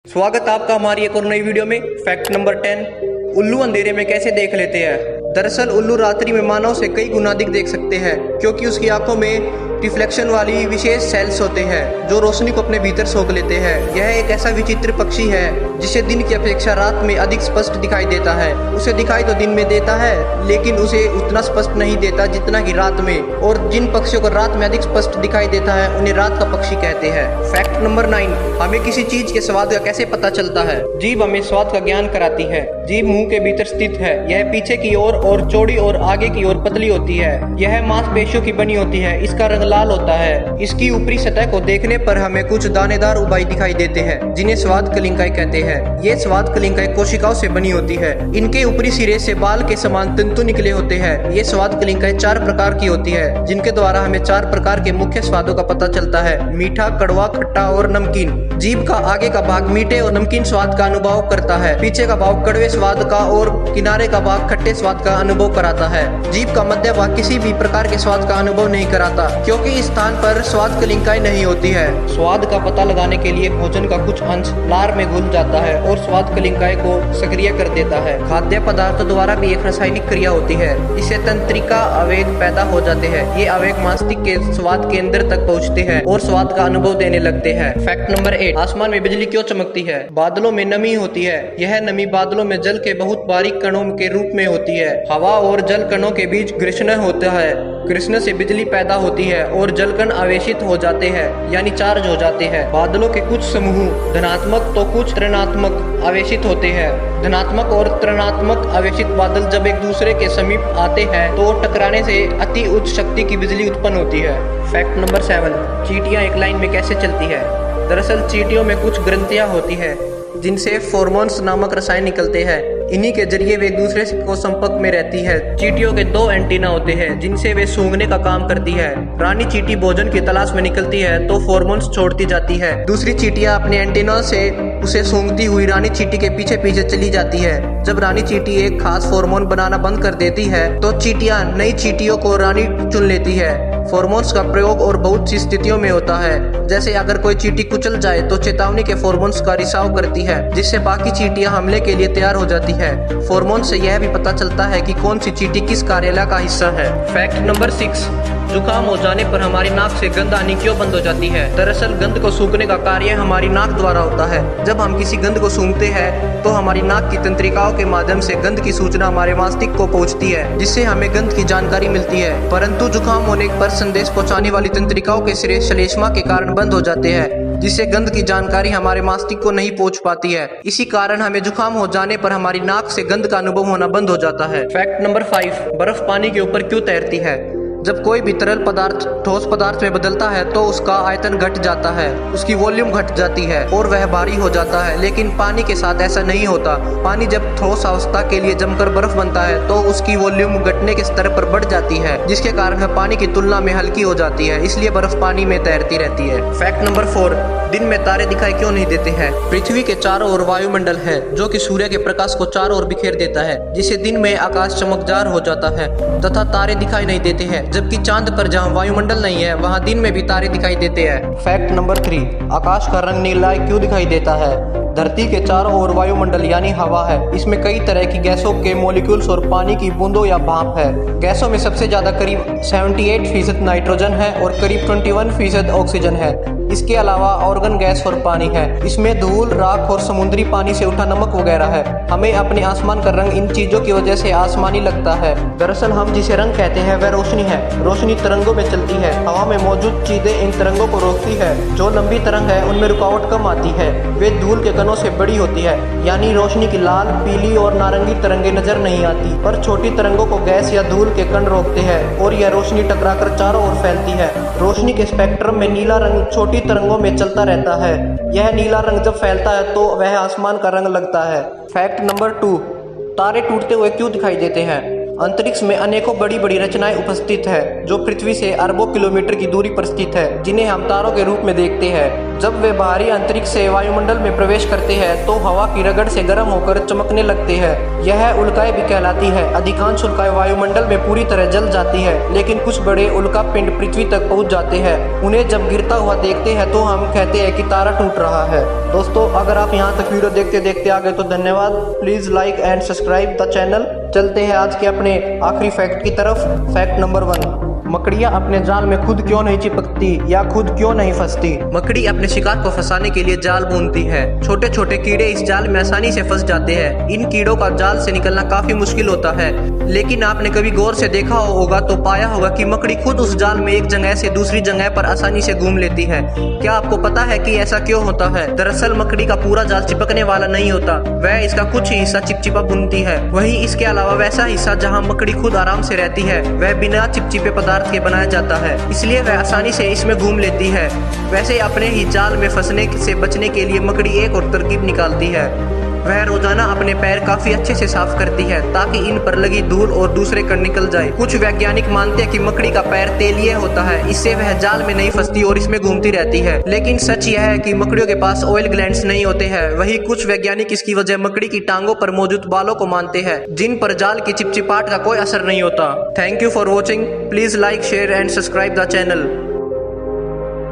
स्वागत आपका हमारी एक और नई वीडियो में। फैक्ट नंबर 10, उल्लू अंधेरे में कैसे देख लेते हैं। दरअसल उल्लू रात्रि में मानव से कई गुना अधिक देख सकते हैं, क्योंकि उसकी आंखों में रिफ्लेक्शन वाली विशेष सेल्स होते हैं जो रोशनी को अपने भीतर सोख लेते हैं। यह एक ऐसा विचित्र पक्षी है जिसे दिन की अपेक्षा रात में अधिक स्पष्ट दिखाई देता है। उसे दिखाई तो दिन में देता है, लेकिन उसे उतना स्पष्ट नहीं देता जितना कि रात में। और जिन पक्षियों को रात में अधिक स्पष्ट दिखाई देता है उन्हें रात का पक्षी कहते हैं। फैक्ट नंबर 9, हमें किसी चीज के स्वाद का कैसे पता चलता है। जीभ हमें स्वाद का ज्ञान कराती है। जीभ मुंह के भीतर स्थित है। यह पीछे की ओर और चौड़ी और आगे की ओर पतली होती है। यह मांसपेशियों की बनी होती है। इसका रंग लाल होता है। इसकी ऊपरी सतह को देखने पर हमें कुछ दानेदार उबाई दिखाई देते हैं, जिन्हें स्वाद कलिकाएं कहते हैं। ये स्वाद कलिकाएं कोशिकाओं से बनी होती है। इनके ऊपरी सिरे से बाल के समान तंतु निकले होते हैं। ये स्वाद कलिकाएं 4 प्रकार की होती है, जिनके द्वारा हमें 4 प्रकार के मुख्य स्वादों का पता चलता है: मीठा, कड़वा, खट्टा और नमकीन। जीभ का आगे का भाग मीठे और नमकीन स्वाद का अनुभव करता है। पीछे का भाग कड़वे स्वाद का और किनारे का भाग खट्टे स्वाद का अनुभव कराता है। जीभ का मध्य भाग किसी भी प्रकार के स्वाद का अनुभव नहीं कराता, क्योंकि इस स्थान पर स्वाद कलिकाएं नहीं होती है। स्वाद का पता लगाने के लिए भोजन का कुछ अंश लार में घुल जाता है और स्वाद कलिकाएं को सक्रिय कर देता है। खाद्य पदार्थों द्वारा भी एक रासायनिक क्रिया होती है। इससे तंत्रिका आवेग पैदा हो जाते हैं। ये आवेग मस्तिष्क के स्वाद केंद्र तक पहुंचते हैं और स्वाद का अनुभव देने लगते हैं। फैक्ट नंबर 8, आसमान में बिजली क्यों चमकती है। बादलों में नमी होती है। यह नमी बादलों में जल के बहुत बारीक कणों के रूप में होती है। हवा और जल कणों के बीच घर्षण होता है। घर्षण से बिजली पैदा होती है और जलकण आवेशित हो जाते हैं, यानी चार्ज हो जाते हैं। बादलों के कुछ समूह धनात्मक तो कुछ ऋणात्मक आवेशित होते हैं। धनात्मक और ऋणात्मक आवेशित बादल जब एक दूसरे के समीप आते हैं तो टकराने से अति उच्च शक्ति की बिजली उत्पन्न होती है। फैक्ट नंबर 7, चींटियां एक लाइन में कैसे चलती है। दरअसल चींटियों में कुछ ग्रंथियां होती है जिनसे फेरोमोन्स नामक रसायन निकलते हैं। इन्हीं के जरिए वे एक दूसरे को संपर्क में रहती है। चींटियों के 2 एंटीना होते हैं जिनसे वे सूंघने का काम करती है। रानी चींटी भोजन की तलाश में निकलती है तो फेरोमोन्स छोड़ती जाती है। दूसरी चींटियां अपने एंटीना से उसे सूंघती हुई रानी चींटी के पीछे पीछे चली जाती है। जब रानी चींटी एक खास फेरोमोन बनाना बंद कर देती है तो चींटियां नई चींटियों को रानी चुन लेती है। फेरोमोन्स का प्रयोग और बहुत सी स्थितियों में होता है, जैसे अगर कोई चींटी कुचल जाए तो चेतावनी के फेरोमोन्स का रिसाव करती है, जिससे बाकी चींटियां हमले के लिए तैयार हो जाती है। फेरोमोन से यह भी पता चलता है कि कौन सी चींटी किस कार्यालय का हिस्सा है। फैक्ट नंबर 6, जुकाम हो जाने पर हमारी नाक से गंध आनी क्यों बंद हो जाती है। दरअसल गंध को सूंघने का कार्य हमारी नाक द्वारा होता है। जब हम किसी गंध को सूंघते हैं तो हमारी नाक की तंत्रिकाओं के माध्यम से गंध की सूचना हमारे मस्तिष्क को पहुंचती है, जिससे हमें गंध की जानकारी मिलती है। परंतु जुकाम होने पर संदेश पहुंचाने वाली तंत्रिकाओं के सिरे श्लेष्मा के कारण बंद हो जाते हैं, जिससे गंध की जानकारी हमारे मस्तिष्क को नहीं पहुंच पाती है। इसी कारण हमें जुकाम हो जाने पर हमारी नाक से गंध का अनुभव होना बंद हो जाता है। फैक्ट नंबर 5, बर्फ पानी के ऊपर क्यों तैरती है। जब कोई भी तरल पदार्थ ठोस पदार्थ में बदलता है तो उसका आयतन घट जाता है, उसकी वॉल्यूम घट जाती है और वह भारी हो जाता है। लेकिन पानी के साथ ऐसा नहीं होता। पानी जब ठोस अवस्था के लिए जमकर बर्फ बनता है तो उसकी वॉल्यूम घटने के स्तर पर बढ़ जाती है, जिसके कारण वह पानी की तुलना में हल्की हो जाती है। इसलिए बर्फ पानी में तैरती रहती है। फैक्ट नंबर 4, दिन में तारे दिखाई क्यों नहीं देते हैं। पृथ्वी के चारों ओर वायुमंडल है जो कि सूर्य के प्रकाश को चारों ओर बिखेर देता है, जिससे दिन में आकाश चमकदार हो जाता है तथा तारे दिखाई नहीं देते हैं। जबकि चांद पर जहां वायुमंडल नहीं है वहां दिन में भी तारे दिखाई देते हैं। फैक्ट नंबर 3, आकाश का रंग नीला क्यों दिखाई देता है। धरती के चारों ओर वायुमंडल यानी हवा है। इसमें कई तरह की गैसों के मॉलिक्यूल्स और पानी की बूंदों या भाप है। गैसों में सबसे ज्यादा करीब 78% नाइट्रोजन है और करीब 21% ऑक्सीजन है। इसके अलावा ऑर्गन गैस और पानी है। इसमें धूल, राख और समुद्री पानी से उठा नमक वगैरह है। हमें अपने आसमान का रंग इन चीजों की वजह से आसमानी लगता है। दरअसल हम जिसे रंग कहते हैं वह रोशनी है। रोशनी तरंगों में चलती है। हवा में मौजूद चीजें इन तरंगों को रोकती है। जो लंबी तरंग है उनमें रुकावट कम आती है। वे धूल के कणों से बड़ी होती है, यानी रोशनी की लाल, पीली और नारंगी तरंगें नजर नहीं आती, पर छोटी तरंगों को गैस या धूल के कण रोकते हैं और यह रोशनी टकराकर चारों ओर फैलती है। रोशनी के स्पेक्ट्रम में नीला रंग छोटी तरंगों में चलता रहता है। यह नीला रंग जब फैलता है तो वह आसमान का रंग लगता है। फैक्ट नंबर 2, तारे टूटते हुए क्यों दिखाई देते हैं। अंतरिक्ष में अनेकों बड़ी बड़ी रचनाएं उपस्थित है जो पृथ्वी से अरबों किलोमीटर की दूरी पर स्थित है, जिन्हें हम तारों के रूप में देखते हैं। जब वे बाहरी अंतरिक्ष से वायुमंडल में प्रवेश करते हैं तो हवा की रगड़ से गर्म होकर चमकने लगते हैं। यह उल्काएं भी कहलाती है। अधिकांश उल्काएं वायुमंडल में पूरी तरह जल जाती है, लेकिन कुछ बड़े उल्का पिंड पृथ्वी तक पहुंच जाते हैं। उन्हें जब गिरता हुआ देखते हैं तो हम कहते हैं कि तारा टूट रहा है। दोस्तों अगर आप यहाँ तक वीडियो देखते देखते आ गए तो धन्यवाद। Please like and subscribe the channel. चलते हैं आज के अपने आखिरी फैक्ट की तरफ। फैक्ट नंबर 1, मकड़ियाँ अपने जाल में खुद क्यों नहीं चिपकती या खुद क्यों नहीं फंसती। मकड़ी अपने शिकार को फंसाने के लिए जाल बुनती है। छोटे छोटे कीड़े इस जाल में आसानी से फंस जाते हैं। इन कीड़ों का जाल से निकलना काफी मुश्किल होता है, लेकिन आपने कभी गौर से देखा होगा तो पाया होगा कि मकड़ी खुद उस जाल में एक जगह से दूसरी जगह पर आसानी से घूम लेती है। क्या आपको पता है कि ऐसा क्यों होता है? दरअसल मकड़ी का पूरा जाल चिपकने वाला नहीं होता, वह इसका कुछ ही हिस्सा चिपचिपा बुनती है। वहीं इसके अलावा वैसा हिस्सा जहाँ मकड़ी खुद आराम से रहती है वह बिना चिपचिपे पदार्थ के बनाया जाता है, इसलिए वह आसानी से इसमें घूम लेती है। वैसे अपने ही जाल में फंसने से बचने के लिए मकड़ी एक और तरकीब निकालती है। वह रोजाना अपने पैर काफी अच्छे से साफ करती है ताकि इन पर लगी धूल और दूसरे कण निकल जाए। कुछ वैज्ञानिक मानते हैं कि मकड़ी का पैर तेलीय होता है, इससे वह जाल में नहीं फंसती और इसमें घूमती रहती है। लेकिन सच यह है कि मकड़ियों के पास ऑयल ग्लैंड्स नहीं होते हैं। वहीं कुछ वैज्ञानिक इसकी वजह मकड़ी की टांगों पर मौजूद बालों को मानते हैं, जिन पर जाल की चिपचिपाहट का कोई असर नहीं होता। Thank you for watching. Please like share and subscribe the channel.